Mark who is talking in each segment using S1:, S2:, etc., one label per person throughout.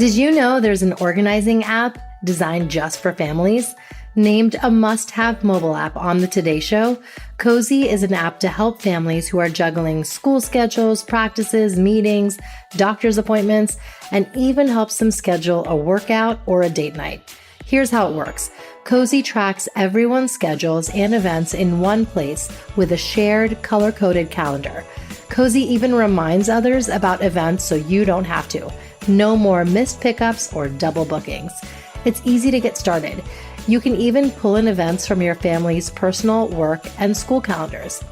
S1: Did you know there's an organizing app designed just for families? Named a must-have mobile app on the Today Show, Cozy is an app to help families who are juggling school schedules, practices, meetings, doctor's appointments, and even helps them schedule a workout or a date night. Here's how it works. Cozy tracks everyone's schedules and events in one place with a shared color-coded calendar. Cozy even reminds others about events so you don't have to. No more missed pickups or double bookings. It's easy to get started. You can even pull in events from your family's personal, work, and school calendars.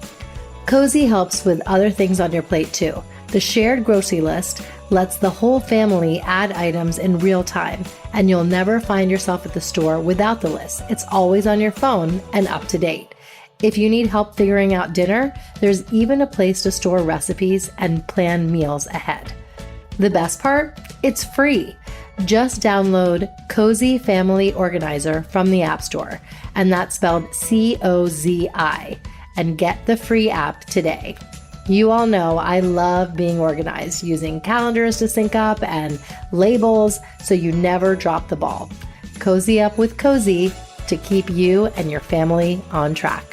S1: Cozy helps with other things on your plate too. The shared grocery list lets the whole family add items in real time, and you'll never find yourself at the store without the list. It's always on your phone and up to date. If you need help figuring out dinner, there's even a place to store recipes and plan meals ahead. The best part? It's free. Just download Cozy Family Organizer from the App Store, and that's spelled C-O-Z-I, and get the free app today. You all know I love being organized, using calendars to sync up and labels so you never drop the ball. Cozy up with Cozy to keep you and your family on track.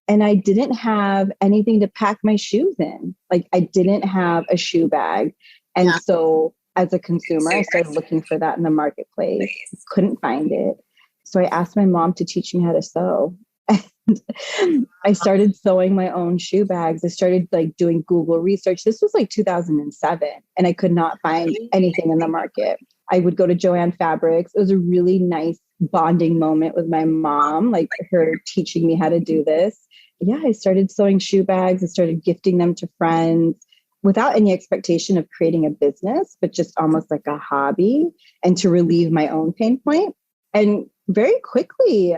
S2: And I didn't have anything to pack my shoes in. Like, I didn't have a shoe bag. And so as a consumer, I started looking for that in the marketplace. Couldn't find it. So I asked my mom to teach me how to sew. And I started sewing my own shoe bags. I started doing Google research. This was 2007, and I could not find anything in the market. I would go to Joann Fabrics. It was a really nice bonding moment with my mom, her teaching me how to do this. Yeah, I started sewing shoe bags. I started gifting them to friends without any expectation of creating a business, but just almost like a hobby and to relieve my own pain point. And very quickly,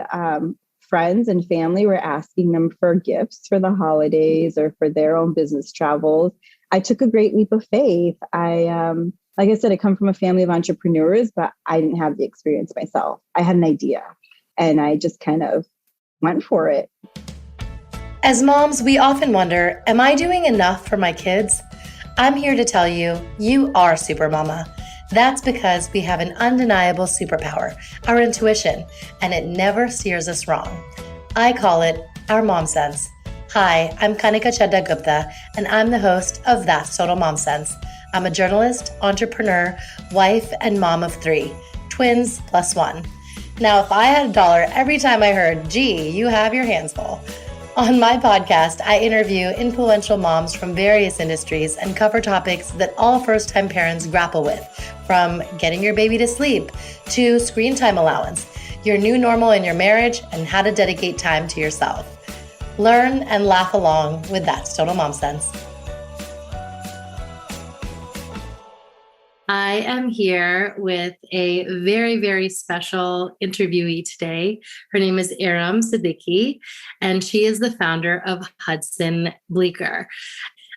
S2: friends and family were asking them for gifts for the holidays or for their own business travels. I took a great leap of faith. Like I said, I come from a family of entrepreneurs, but I didn't have the experience myself. I had an idea and I just kind of went for it.
S1: As moms, we often wonder, am I doing enough for my kids? I'm here to tell you, you are super mama. That's because we have an undeniable superpower, our intuition, and it never steers us wrong. I call it our mom sense. Hi, I'm Kanika Chadda Gupta, and I'm the host of That's Total Mom Sense. I'm a journalist, entrepreneur, wife, and mom of 3, twins plus 1. Now, if I had $1 every time I heard, gee, you have your hands full. On my podcast, I interview influential moms from various industries and cover topics that all first-time parents grapple with, from getting your baby to sleep to screen time allowance, your new normal in your marriage, and how to dedicate time to yourself. Learn and laugh along with That's Total Mom Sense. I am here with a very, very special interviewee today. Her name is Eram Siddiqui, and she is the founder of Hudson+Bleecker.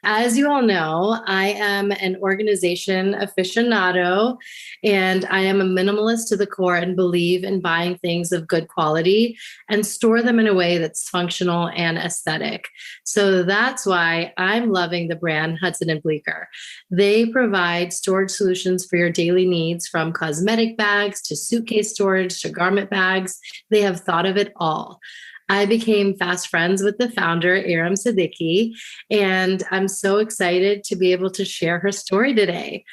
S1: As you all know, I am an organization aficionado, and I am a minimalist to the core and believe in buying things of good quality and store them in a way that's functional and aesthetic. So that's why I'm loving the brand Hudson+Bleecker. They provide storage solutions for your daily needs, from cosmetic bags to suitcase storage to garment bags. They have thought of it all. I became fast friends with the founder, Eram Siddiqui, and I'm so excited to be able to share her story today.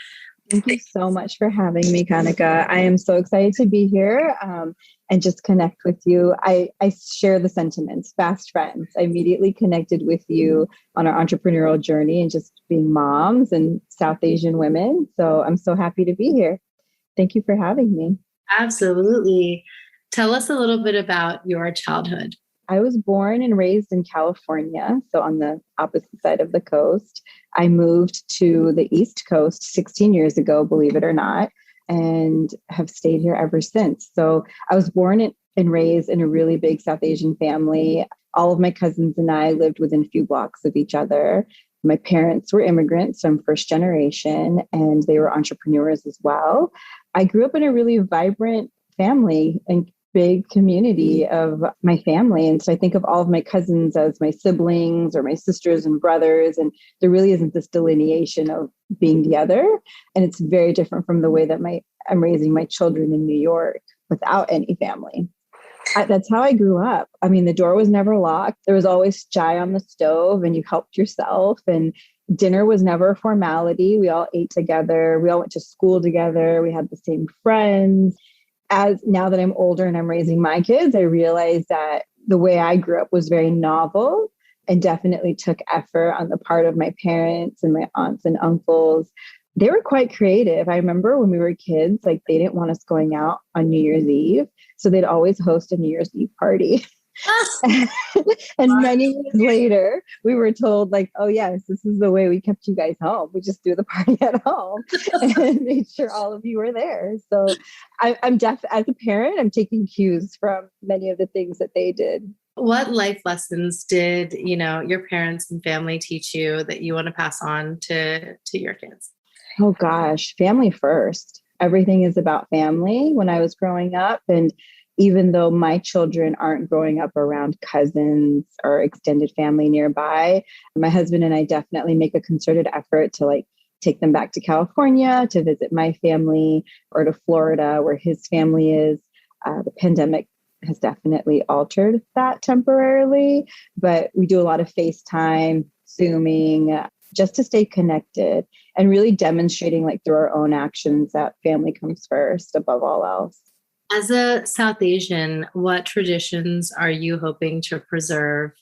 S2: Thank you so much for having me, Kanika. I am so excited to be here and just connect with you. I share the sentiments, fast friends. I immediately connected with you on our entrepreneurial journey and just being moms and South Asian women. So I'm so happy to be here. Thank you for having me.
S1: Absolutely. Tell us a little bit about your childhood.
S2: I was born and raised in California, so on the opposite side of the coast. I moved to the East Coast 16 years ago, believe it or not, and have stayed here ever since. So I was born and raised in a really big South Asian family. All of my cousins and I lived within a few blocks of each other. My parents were immigrants, so I'm first generation, and they were entrepreneurs as well. I grew up in a really vibrant family and big community of my family. And so I think of all of my cousins as my siblings or my sisters and brothers. And there really isn't this delineation of being together. And it's very different from the way that I'm raising my children in New York without any family. That's how I grew up. I mean, the door was never locked. There was always chai on the stove and you helped yourself. And dinner was never a formality. We all ate together. We all went to school together. We had the same friends. As now that I'm older and I'm raising my kids, I realize that the way I grew up was very novel and definitely took effort on the part of my parents and my aunts and uncles. They were quite creative. I remember when we were kids, like they didn't want us going out on New Year's Eve. So they'd always host a New Year's Eve party. And many years later, we were told like, oh yes, this is the way we kept you guys home. We just do the party at home and made sure all of you were there. So I'm as a parent, I'm taking cues from many of the things that they did.
S1: What life lessons did, your parents and family teach you that you want to pass on to your kids?
S2: Oh gosh, family first. Everything is about family when I was growing up. And even though my children aren't growing up around cousins or extended family nearby, my husband and I definitely make a concerted effort to like take them back to California to visit my family or to Florida where his family is. The pandemic has definitely altered that temporarily, but we do a lot of FaceTime, Zooming, just to stay connected and really demonstrating like through our own actions that family comes first above all else.
S1: As a South Asian, what traditions are you hoping to preserve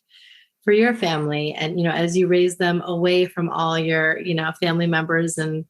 S1: for your family? And, as you raise them away from all your, family members and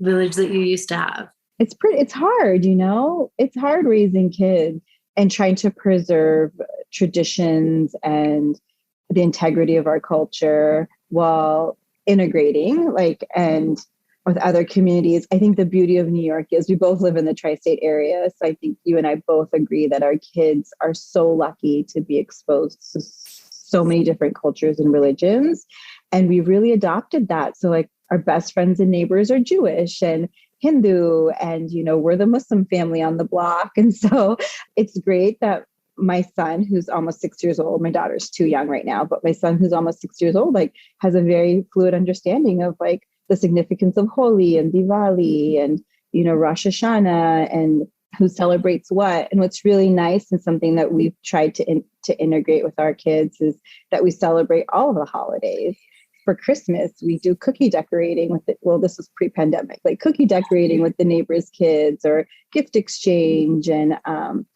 S1: village that you used to have?
S2: It's hard, it's hard raising kids and trying to preserve traditions and the integrity of our culture while integrating and with other communities. I think the beauty of New York is we both live in the tri-state area. So I think you and I both agree that our kids are so lucky to be exposed to so many different cultures and religions. And we really adopted that. So like our best friends and neighbors are Jewish and Hindu, and, we're the Muslim family on the block. And so it's great that my son, who's almost 6 years old, my daughter's too young right now, but my son who's almost 6 years old, like has a very fluid understanding of like the significance of Holi and Diwali and, Rosh Hashanah and who celebrates what. And what's really nice and something that we've tried to integrate with our kids is that we celebrate all of the holidays. For Christmas, we do cookie decorating with it. Well, this was pre-pandemic, like cookie decorating with the neighbors' kids or gift exchange. And on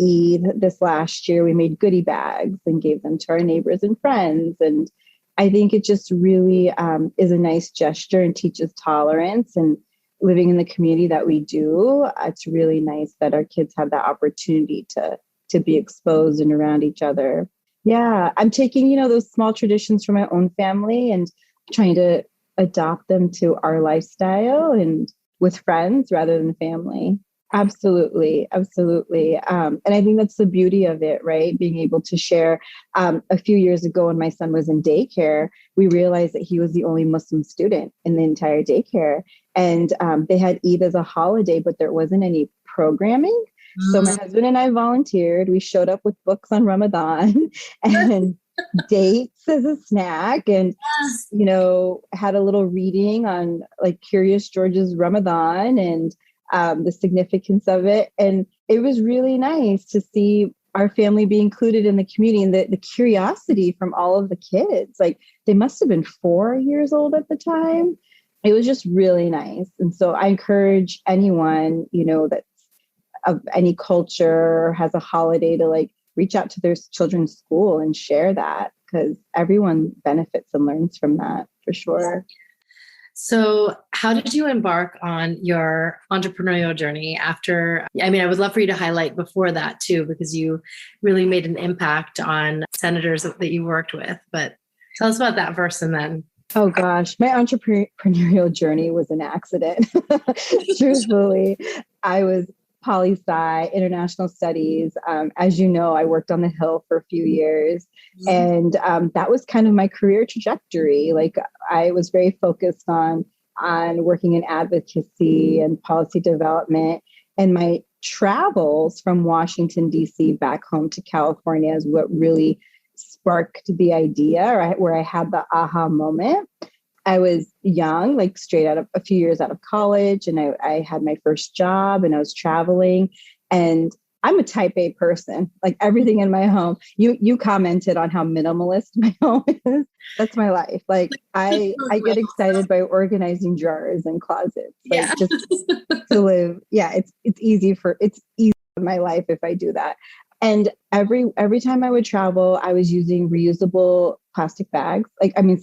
S2: Eid this last year, we made goodie bags and gave them to our neighbors and friends. And I think it just really is a nice gesture and teaches tolerance. And living in the community that we do, it's really nice that our kids have that opportunity to be exposed and around each other. Yeah, I'm taking, those small traditions from my own family and trying to adopt them to our lifestyle and with friends rather than family. Absolutely. Absolutely. And I think that's the beauty of it, right? Being able to share. A few years ago when my son was in daycare, we realized that he was the only Muslim student in the entire daycare. And they had Eid as a holiday, but there wasn't any programming. So my husband and I volunteered. We showed up with books on Ramadan and dates as a snack and, had a little reading on like Curious George's Ramadan and the significance of it. And it was really nice to see our family be included in the community and the curiosity from all of the kids. Like they must have been 4 years old at the time. It was just really nice. And so I encourage anyone, that's of any culture has a holiday to like reach out to their children's school and share that because everyone benefits and learns from that for sure.
S1: So how did you embark on your entrepreneurial journey after? I would love for you to highlight before that too, because you really made an impact on senators that you worked with. But tell us about that first and then.
S2: Oh gosh, my entrepreneurial journey was an accident. Truthfully, I was poli-sci, international studies. As you know, I worked on the Hill for a few years. And that was kind of my career trajectory. Like I was very focused on working in advocacy and policy development. And my travels from Washington, D.C. back home to California is what really sparked the idea, or where I had the aha moment. I was young, like straight out of a few years out of college, and I had my first job and I was traveling. And I'm a type A person, like everything in my home. You commented on how minimalist my home is. That's my life. Like I get excited by organizing drawers and closets, like just to live. Yeah, it's easy in my life if I do that. And every time I would travel, I was using reusable plastic bags,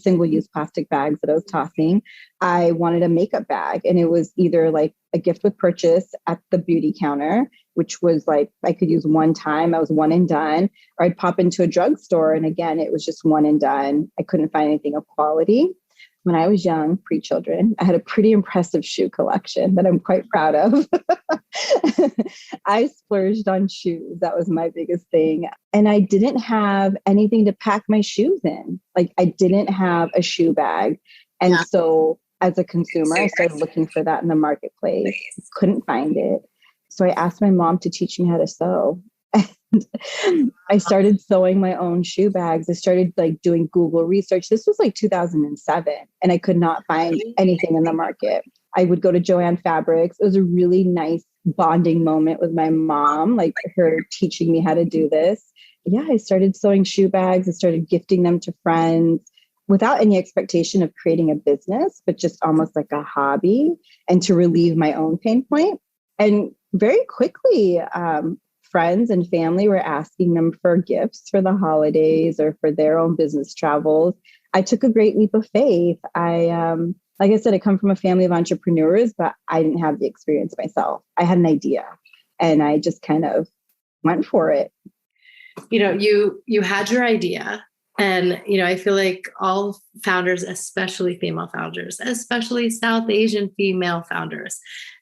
S2: single-use plastic bags that I was tossing. I wanted a makeup bag, and it was either like a gift with purchase at the beauty counter, which was like I could use one time. I was one and done. Or I'd pop into a drugstore, and again, it was just one and done. I couldn't find anything of quality. When I was young, pre-children, I had a pretty impressive shoe collection that I'm quite proud of. I splurged on shoes. That was my biggest thing. And I didn't have anything to pack my shoes in. Like I didn't have a shoe bag. And so as a consumer, I started looking for that in the marketplace. Couldn't find it. So I asked my mom to teach me how to sew. And I started sewing my own shoe bags. I started like doing Google research. This was like 2007, and I could not find anything in the market. I would go to Joanne Fabrics. It was a really nice bonding moment with my mom, like her teaching me how to do this. Yeah, I started sewing shoe bags. I started gifting them to friends without any expectation of creating a business, but just almost like a hobby and to relieve my own pain point. And very quickly, friends and family were asking them for gifts for the holidays or for their own business travels. I took a great leap of faith. Like I said, I come from a family of entrepreneurs, but I didn't have the experience myself. I had an idea and I just kind of went for it.
S1: You had your idea, and, I feel like all founders, especially female founders, especially South Asian female founders,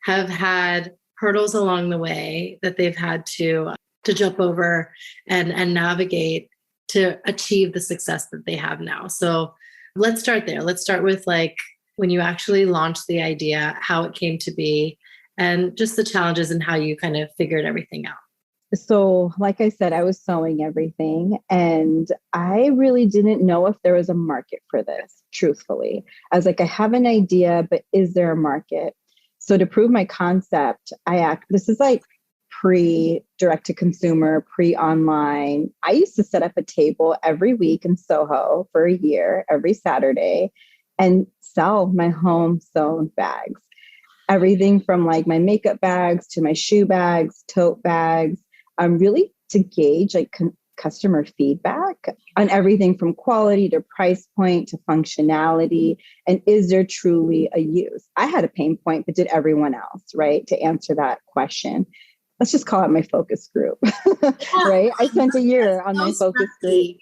S1: have had hurdles along the way that they've had to jump over and navigate to achieve the success that they have now. So let's start there. Let's start with like when you actually launched the idea, how it came to be, and just the challenges and how you kind of figured everything out.
S2: So like I said, I was sewing everything, and I really didn't know if there was a market for this, truthfully. I was like, I have an idea, but is there a market? So to prove my concept, this is like pre-direct to consumer, pre-online. I used to set up a table every week in Soho for a year, every Saturday, and sell my home sewn bags. Everything from like my makeup bags to my shoe bags, tote bags, really to gauge like customer feedback on everything from quality to price point to functionality. And is there truly a use? I had a pain point, but did everyone else, right? To answer that question. Let's just call it my focus group, right? I spent a year on my focus group.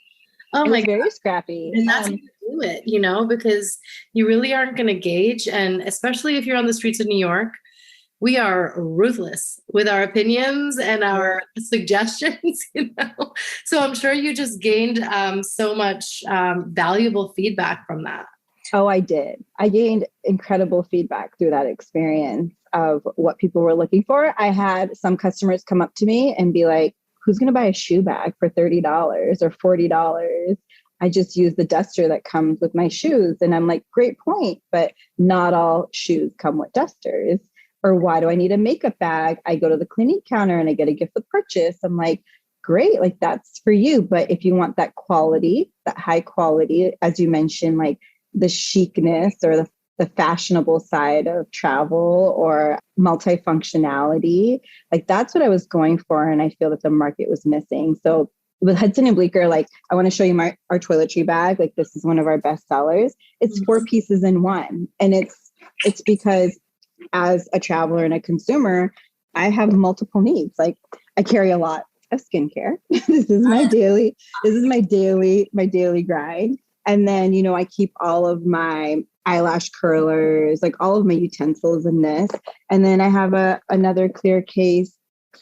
S1: Oh my
S2: God. Very scrappy.
S1: And that's how you do it, because you really aren't going to gauge. And especially if you're on the streets of New York, we are ruthless with our opinions and our suggestions, So I'm sure you just gained so much valuable feedback from that.
S2: Oh, I did. I gained incredible feedback through that experience of what people were looking for. I had some customers come up to me and be like, who's going to buy a shoe bag for $30 or $40? I just use the duster that comes with my shoes. And I'm like, great point, but not all shoes come with dusters. Or why do I need a makeup bag? I go to the Clinique counter and I get a gift with purchase. I'm like, great, like that's for you. But if you want that quality, that high quality, as you mentioned, like the chicness or the fashionable side of travel or multifunctionality, like that's what I was going for. And I feel that the market was missing. So with Hudson+Bleecker, like I want to show you our toiletry bag. Like this is one of our best sellers. It's 4 pieces in one. And it's because as a traveler and a consumer, I have multiple needs. Like I carry a lot of skincare. This is my daily grind. And then, I keep all of my eyelash curlers, like all of my utensils in this. And then I have another clear case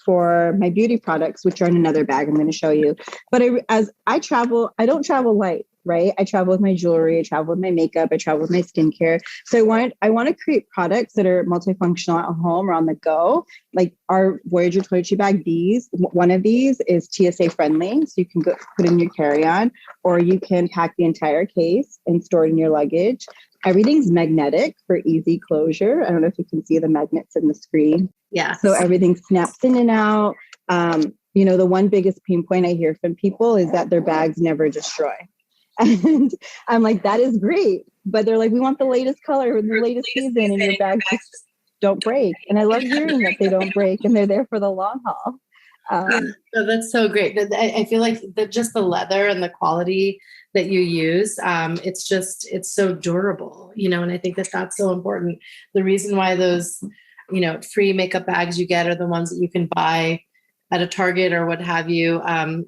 S2: for my beauty products, which are in another bag I'm going to show you. But as I travel, I don't travel light. right? I travel with my jewelry, I travel with my makeup, I travel with my skincare. So I want to create products that are multifunctional at home or on the go. Like our Voyager toiletry bag, one of these is TSA friendly. So you can go put in your carry-on, or you can pack the entire case and store it in your luggage. Everything's magnetic for easy closure. I don't know if you can see the magnets in the screen.
S1: Yeah.
S2: So everything snaps in and out. The one biggest pain point I hear from people is that their bags never destroy. And I'm like, that is great. But they're like, we want the latest color and the latest season, and your bags just don't break. And I love hearing that they don't break and they're there for the long haul.
S1: That's so great. I feel like just the leather and the quality that you use, it's so durable, and I think that's so important. The reason why those, free makeup bags you get are the ones that you can buy at a Target or what have you.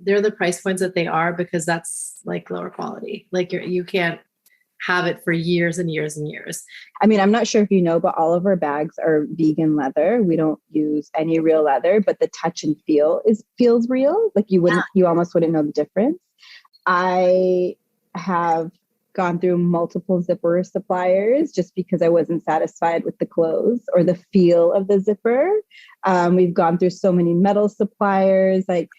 S1: They're the price points that they are because that's like lower quality. Like you can't have it for years and years and years.
S2: I mean, I'm not sure if you know, but all of our bags are vegan leather. We don't use any real leather, but the touch and feels real. Like you almost wouldn't know the difference. I have gone through multiple zipper suppliers just because I wasn't satisfied with the clothes or the feel of the zipper. We've gone through so many metal suppliers. Like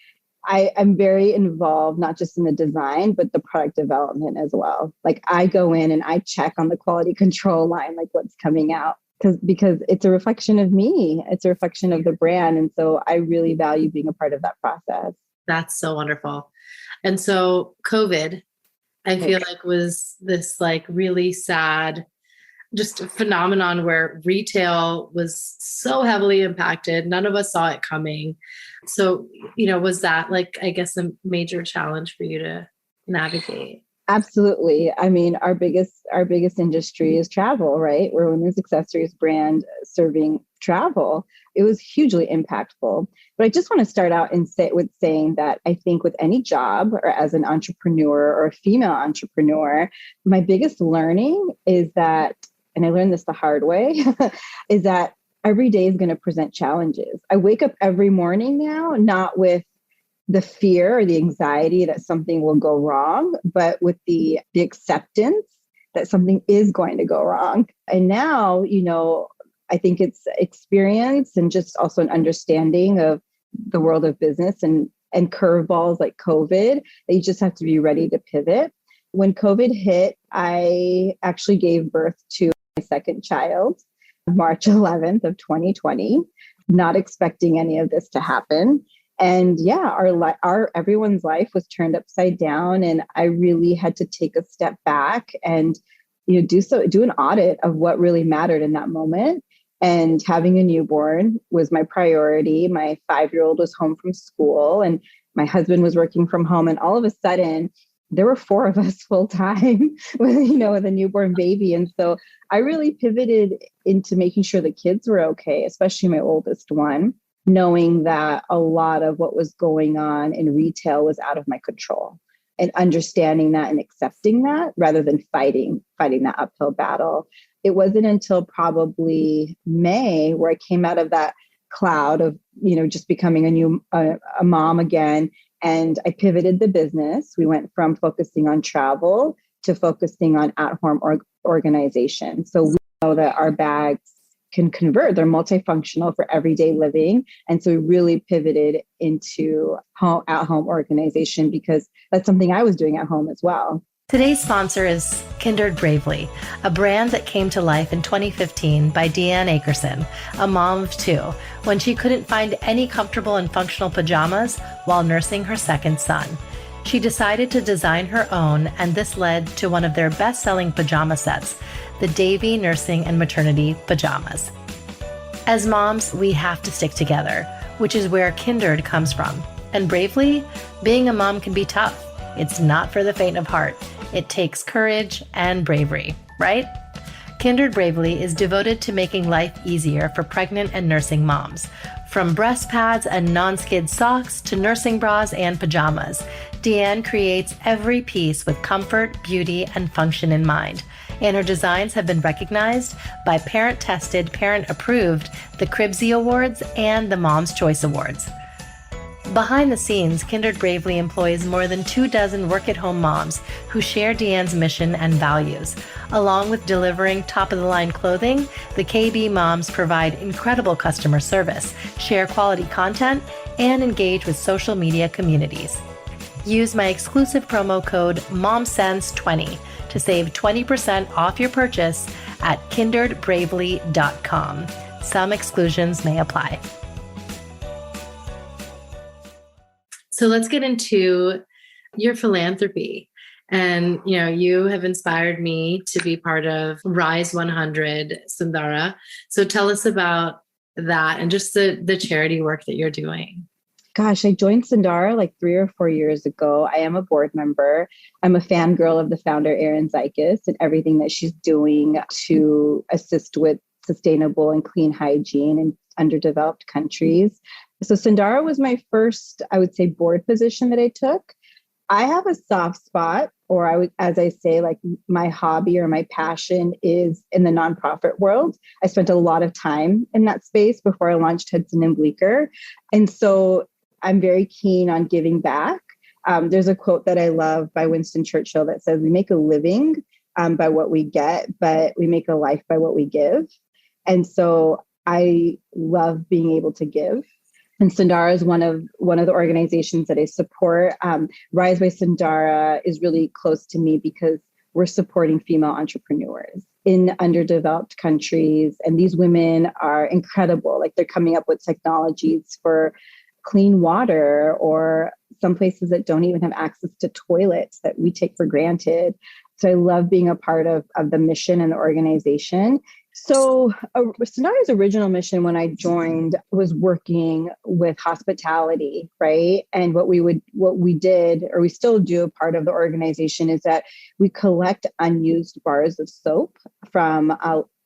S2: I'm very involved, not just in the design, but the product development as well. Like I go in and I check on the quality control line, like what's coming out, because it's a reflection of me. It's a reflection of the brand. And so I really value being a part of that process.
S1: That's so wonderful. And so COVID, I feel like was this like really sad, just a phenomenon where retail was so heavily impacted. None of us saw it coming. So, was that like, I guess, a major challenge for you to navigate?
S2: Absolutely. I mean, our biggest industry is travel, right? We're a women's accessories brand serving travel. It was hugely impactful. But I just want to start out with saying that I think with any job or as an entrepreneur or a female entrepreneur, my biggest learning is that, and I learned this the hard way, is that every day is going to present challenges. I wake up every morning now, not with the fear or the anxiety that something will go wrong, but with the acceptance that something is going to go wrong. And now, I think it's experience and just also an understanding of the world of business and curveballs like COVID, that you just have to be ready to pivot. When COVID hit, I actually gave birth to my second child, March 11th of 2020, not expecting any of this to happen. And yeah, our everyone's life was turned upside down. And I really had to take a step back and, do an audit of what really mattered in that moment. And having a newborn was my priority. My 5-year-old was home from school and my husband was working from home. And all of a sudden, there were 4 of us full time with a newborn baby. And so I really pivoted into making sure the kids were okay, especially my oldest one, knowing that a lot of what was going on in retail was out of my control, and understanding that and accepting that rather than fighting that uphill battle. It wasn't until probably May where I came out of that cloud of, just becoming a mom again. And I pivoted the business. We went from focusing on travel to focusing on at-home organization. So we know that our bags can convert. They're multifunctional for everyday living. And so we really pivoted into at-home organization because that's something I was doing at home as well.
S1: Today's sponsor is Kindred Bravely, a brand that came to life in 2015 by Deanne Akerson, a mom of 2, when she couldn't find any comfortable and functional pajamas while nursing her second son. She decided to design her own, and this led to one of their best-selling pajama sets, the Davy Nursing and Maternity Pajamas. As moms, we have to stick together, which is where Kindred comes from. And Bravely, being a mom can be tough. It's not for the faint of heart. It takes courage and bravery, right? Kindred Bravely is devoted to making life easier for pregnant and nursing moms. From breast pads and non-skid socks to nursing bras and pajamas, Deanne creates every piece with comfort, beauty, and function in mind. And her designs have been recognized by parent-tested, parent-approved, the Cribsy Awards and the Mom's Choice Awards. Behind the scenes, Kindred Bravely employs more than 24 work-at-home moms who share Deanne's mission and values. Along with delivering top-of-the-line clothing, the KB moms provide incredible customer service, share quality content, and engage with social media communities. Use my exclusive promo code MOMSENSE20 to save 20% off your purchase at kindredbravely.com. Some exclusions may apply. So let's get into your philanthropy. And, you have inspired me to be part of Rise 100 Sundara. So tell us about that and just the charity work that you're doing.
S2: Gosh, I joined Sundara like 3 or 4 years ago. I am a board member. I'm a fangirl of the founder, Eram Siddiqui, and everything that she's doing to assist with sustainable and clean hygiene in underdeveloped countries. So Sundara was my first, I would say, board position that I took. I have a soft spot, or as I say, like my hobby or my passion is in the nonprofit world. I spent a lot of time in that space before I launched Hudson+Bleecker. And so I'm very keen on giving back. There's a quote that I love by Winston Churchill that says, "We make a living by what we get, but we make a life by what we give." And so I love being able to give. And Sundara is one of the organizations that I support. Rise by Sundara is really close to me because we're supporting female entrepreneurs in underdeveloped countries. And these women are incredible. Like, they're coming up with technologies for clean water, or some places that don't even have access to toilets that we take for granted. So I love being a part of the mission and the organization. So Sundara's original mission when I joined was working with hospitality, right? And what we did, or we still do, part of the organization is that we collect unused bars of soap from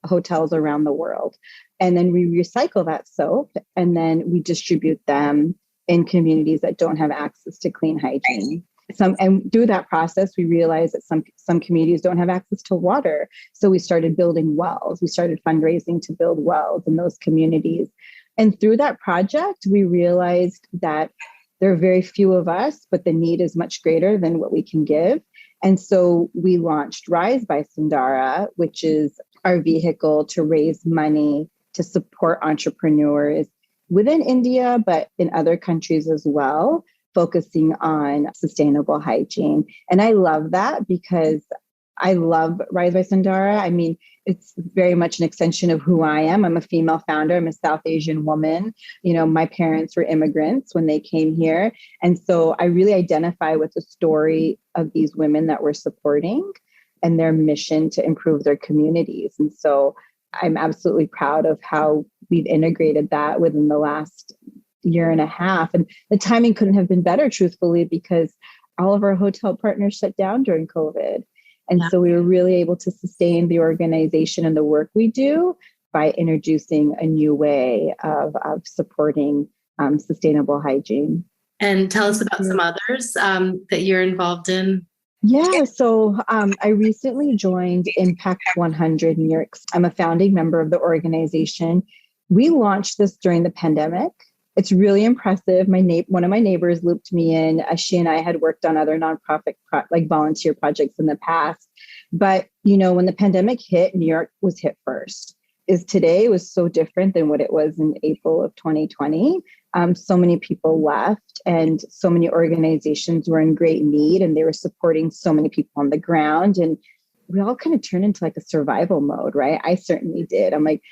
S2: hotels around the world. And then we recycle that soap, and then we distribute them in communities that don't have access to clean hygiene. And through that process, we realized that some communities don't have access to water. So we started building wells. We started fundraising to build wells in those communities. And through that project, we realized that there are very few of us, but the need is much greater than what we can give. And so we launched Rise by Sundara, which is our vehicle to raise money to support entrepreneurs within India, but in other countries as well, focusing on sustainable hygiene. And I love that because I love Rise by Sundara. I mean, it's very much an extension of who I am. I'm a female founder. I'm a South Asian woman. My parents were immigrants when they came here. And so I really identify with the story of these women that we're supporting and their mission to improve their communities. And so I'm absolutely proud of how we've integrated that within the last year and a half. And the timing couldn't have been better, truthfully, because all of our hotel partners shut down during COVID. And so we were really able to sustain the organization and the work we do by introducing a new way of supporting sustainable hygiene.
S1: And tell us about some others that you're involved in.
S2: Yeah, so I recently joined Impact 100 New York. I'm a founding member of the organization. We launched this during the pandemic. It's really impressive. One of my neighbors looped me in. She and I had worked on other nonprofit volunteer projects in the past. But, when the pandemic hit, New York was hit first. Today was so different than what it was in April of 2020. So many people left and so many organizations were in great need, and they were supporting so many people on the ground. And we all kind of turned into like a survival mode, right? I certainly did. I'm like,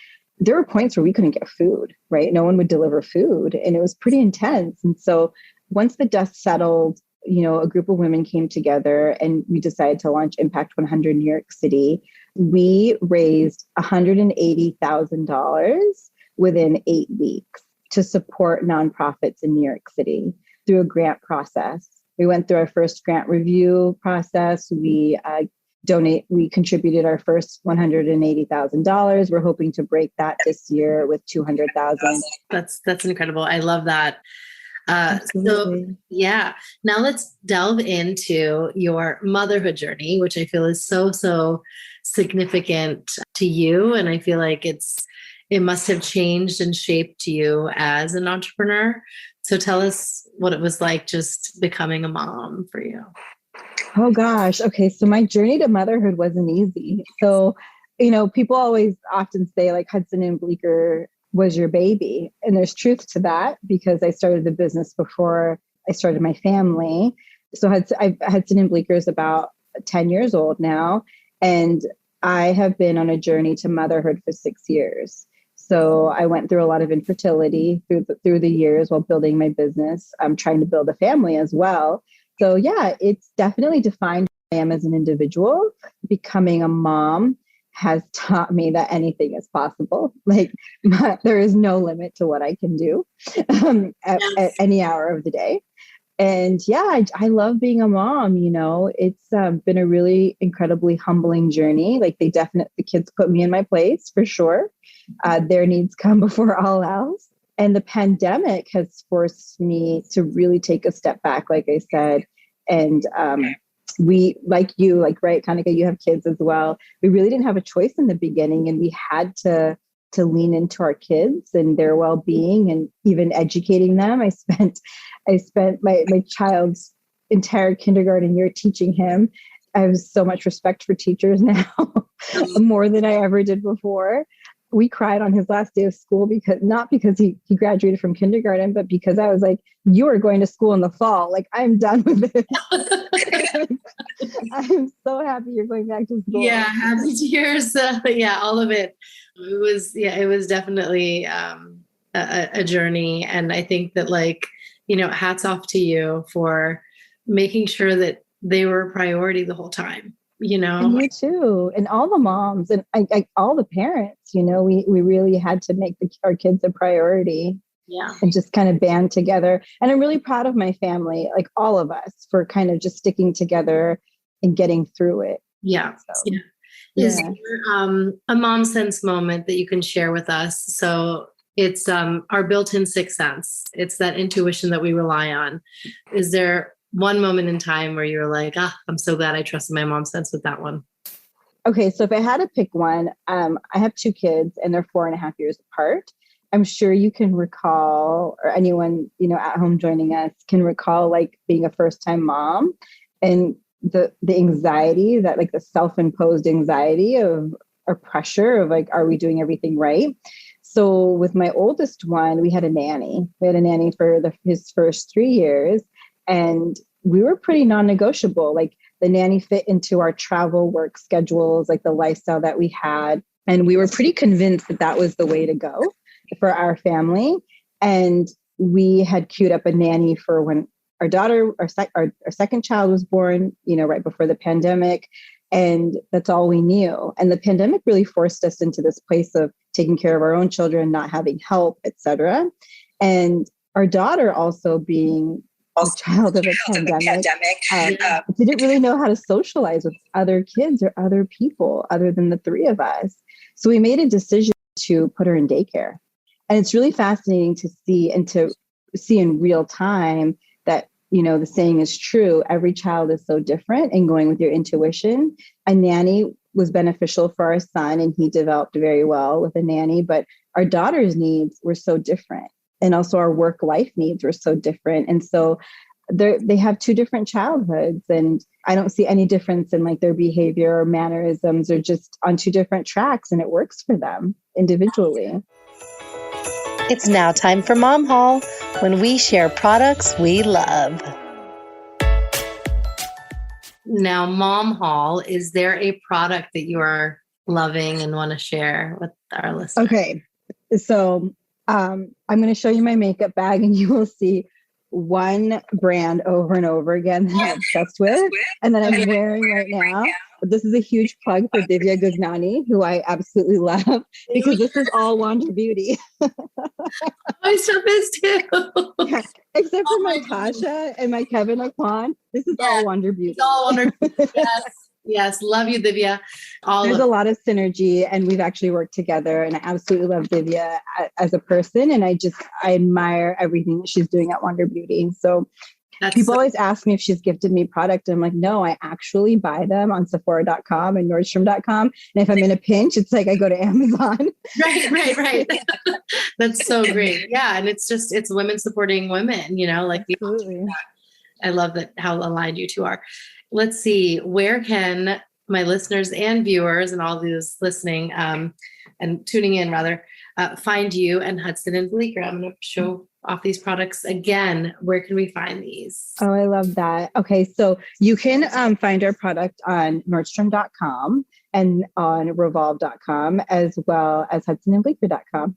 S2: there were points where we couldn't get food, right? No one would deliver food, and it was pretty intense. And so once the dust settled, a group of women came together and we decided to launch Impact 100 New York City. We raised $180,000 within 8 weeks to support nonprofits in New York City through a grant process. We went through our first grant review process. We contributed our first $180,000. We're hoping to break that this year with $200,000.
S1: That's incredible. I love that. So now let's delve into your motherhood journey, which I feel is so significant to you. And I feel like it's it must have changed and shaped you as an entrepreneur. So tell us what it was like just becoming a mom for you.
S2: Oh gosh. Okay. So my journey to motherhood wasn't easy. So, people always often say like Hudson+Bleecker was your baby. And there's truth to that because I started the business before I started my family. So Hudson+Bleecker is about 10 years old now. And I have been on a journey to motherhood for 6 years. So I went through a lot of infertility through the years while building my business. I'm trying to build a family as well. So yeah, it's definitely defined who I am as an individual. Becoming a mom has taught me that anything is possible. Like there is no limit to what I can do at any hour of the day. And yeah, I love being a mom. It's been a really incredibly humbling journey. Like the kids put me in my place for sure. Their needs come before all else. And the pandemic has forced me to really take a step back, like I said. And we, like you, right, Kanika, you have kids as well. We really didn't have a choice in the beginning, and we had to lean into our kids and their well-being and even educating them. I spent my child's entire kindergarten year teaching him. I have so much respect for teachers now, more than I ever did before. We cried on his last day of school not because he graduated from kindergarten, but because I was like, you are going to school in the fall. Like, I'm done with it. I'm so happy you're going back to school.
S1: Yeah. Happy tears. Yeah. All of it. It was definitely a journey. And I think that hats off to you for making sure that they were a priority the whole time.
S2: And you too, and all the moms and all the parents, we really had to make our kids a priority.
S1: Yeah.
S2: And just kind of band together. And I'm really proud of my family, like all of us, for kind of just sticking together and getting through it.
S1: Yeah.
S2: So,
S1: yeah. Is there a mom sense moment that you can share with us? So it's our built-in sixth sense. It's that intuition that we rely on. Is there one moment in time where you're like, I'm so glad I trusted my mom's sense with that one?
S2: Okay, so if I had to pick one, I have 2 kids and they're 4.5 years apart. I'm sure you can recall, or anyone, at home joining us can recall like being a first-time mom and the anxiety that the self-imposed anxiety of or pressure of are we doing everything right? So with my oldest one, we had a nanny. We had a nanny for his first 3 years. And we were pretty non-negotiable. Like the nanny fit into our travel work schedules, like the lifestyle that we had. And we were pretty convinced that was the way to go for our family. And we had queued up a nanny for when our daughter, our second child was born, right before the pandemic. And that's all we knew. And the pandemic really forced us into this place of taking care of our own children, not having help, et cetera. And our daughter also being a child of a pandemic, didn't really know how to socialize with other kids or other people other than the 3 of us. So we made a decision to put her in daycare. And it's really fascinating to see in real time that, the saying is true. Every child is so different, and going with your intuition. A nanny was beneficial for our son and he developed very well with a nanny, but our daughter's needs were so different. And also our work-life needs were so different. And so they have 2 different childhoods, and I don't see any difference in their behavior or mannerisms. They're just on 2 different tracks, and it works for them individually.
S1: It's now time for Mom Haul, when we share products we love. Now, Mom Haul, is there a product that you are loving and want to share with our listeners?
S2: Okay, so I'm going to show you my makeup bag, and you will see one brand over and over again that I'm obsessed with and that I'm wearing right now. This is a huge plug for Divya Gugnani, who I absolutely love, because this is all Wander Beauty.
S1: My stuff is too.
S2: Yeah, except for my Tasha and my Kevin Aquan. This is all Wander Beauty.
S1: It's all Wander Beauty. Yes. Love you, Divya.
S2: There's a lot of synergy, and we've actually worked together, and I absolutely love Divya as a person. And I admire everything that she's doing at Wander Beauty. So People always ask me if she's gifted me product. And I'm like, no, I actually buy them on Sephora.com and Nordstrom.com. And if I'm in a pinch, it's like I go to Amazon.
S1: Right. That's so great. Yeah. And it's women supporting women, like I love that, how aligned you two are. Let's see, where can my listeners and viewers and all those listening and tuning in rather find you and Hudson+Bleecker? I'm going to show off these products again. Where can we find these?
S2: Oh, I love that. Okay. So you can find our product on Nordstrom.com and on Revolve.com, as well as HudsonandBleecker.com.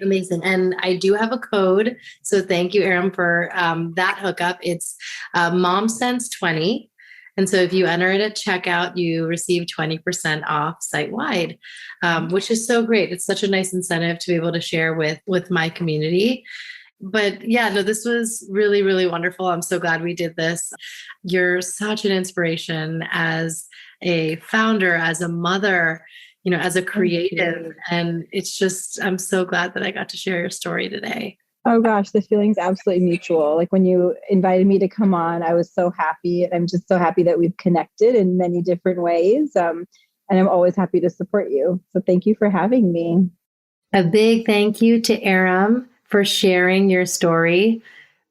S1: Amazing. And I do have a code. So thank you, Eram, for that hookup. It's MomSense20. And so if you enter it at checkout, you receive 20% off site-wide, which is so great. It's such a nice incentive to be able to share with my community. But yeah, no, this was really, really wonderful. I'm so glad we did this. You're such an inspiration as a founder, as a mother, as a creative. And it's just, I'm so glad that I got to share your story today.
S2: Oh gosh, the feeling's absolutely mutual. Like when you invited me to come on, I was so happy. And I'm just so happy that we've connected in many different ways. And I'm always happy to support you. So thank you for having me.
S1: A big thank you to Eram for sharing your story.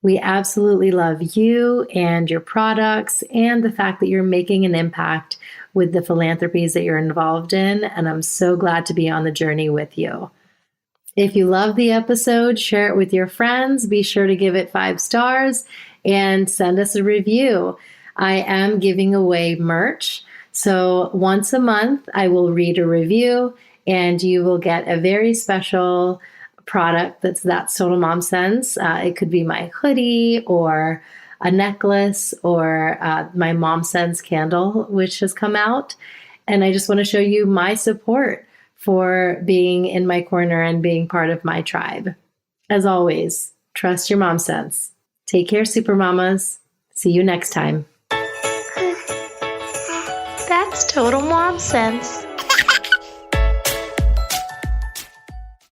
S1: We absolutely love you and your products and the fact that you're making an impact with the philanthropies that you're involved in. And I'm so glad to be on the journey with you. If you love the episode, share it with your friends. Be sure to give it 5 stars and send us a review. I am giving away merch. So once a month, I will read a review and you will get a very special product that's Total Mom Sense. It could be my hoodie or a necklace or my Mom Sense candle, which has come out. And I just want to show you my support for being in my corner and being part of my tribe. As always, trust your mom sense. Take care, super mamas. See you next time.
S3: That's Total Mom Sense.